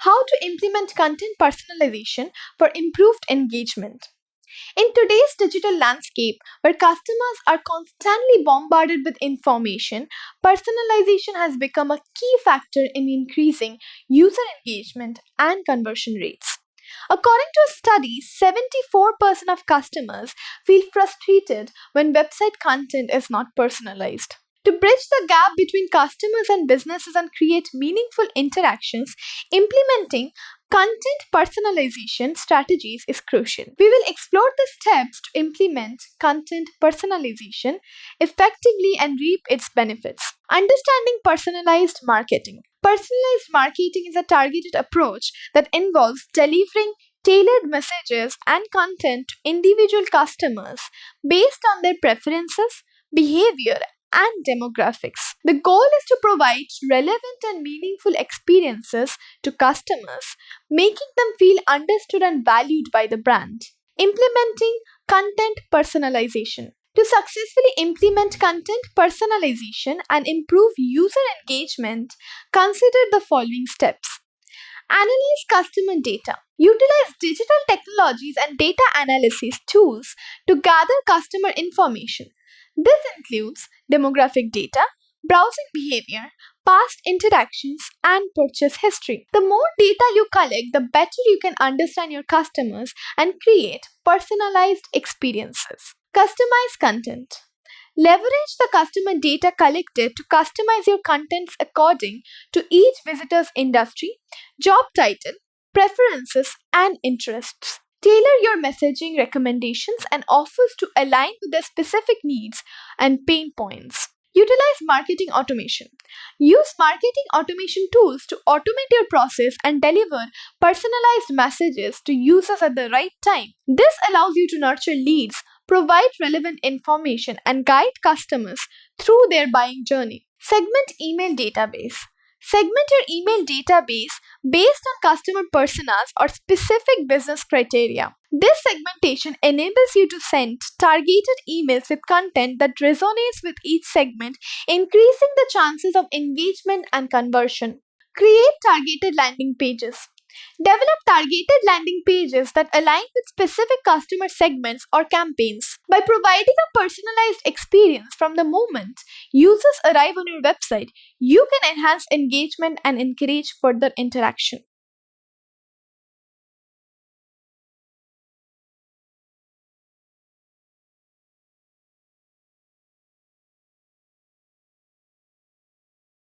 How to implement content personalization for improved engagement. In today's digital landscape, where customers are constantly bombarded with information, personalization has become a key factor in increasing user engagement and conversion rates. According to a study, 74% of customers feel frustrated when website content is not personalized. To bridge the gap between customers and businesses and create meaningful interactions, implementing content personalization strategies is crucial. We will explore the steps to implement content personalization effectively and reap its benefits. Understanding personalized marketing. Personalized marketing is a targeted approach that involves delivering tailored messages and content to individual customers based on their preferences, behavior, and demographics. The goal is to provide relevant and meaningful experiences to customers, making them feel understood and valued by the brand. Implementing content personalization. To successfully implement content personalization and improve user engagement, consider the following steps. Analyze customer data. Utilize digital technologies and data analysis tools to gather customer information. This includes demographic data, browsing behavior, past interactions, and purchase history. The more data you collect, the better you can understand your customers and create personalized experiences. Customize content. Leverage the customer data collected to customize your contents according to each visitor's industry, job title, preferences, and interests. Tailor your messaging recommendations and offers to align with their specific needs and pain points. Utilize marketing automation. Use marketing automation tools to automate your process and deliver personalized messages to users at the right time. This allows you to nurture leads, provide relevant information, and guide customers through their buying journey. Segment email database. Segment your email database based on customer personas or specific business criteria. This segmentation enables you to send targeted emails with content that resonates with each segment, increasing the chances of engagement and conversion. Create targeted landing pages. Develop targeted landing pages that align with specific customer segments or campaigns. By providing a personalized experience from the moment users arrive on your website, you can enhance engagement and encourage further interaction.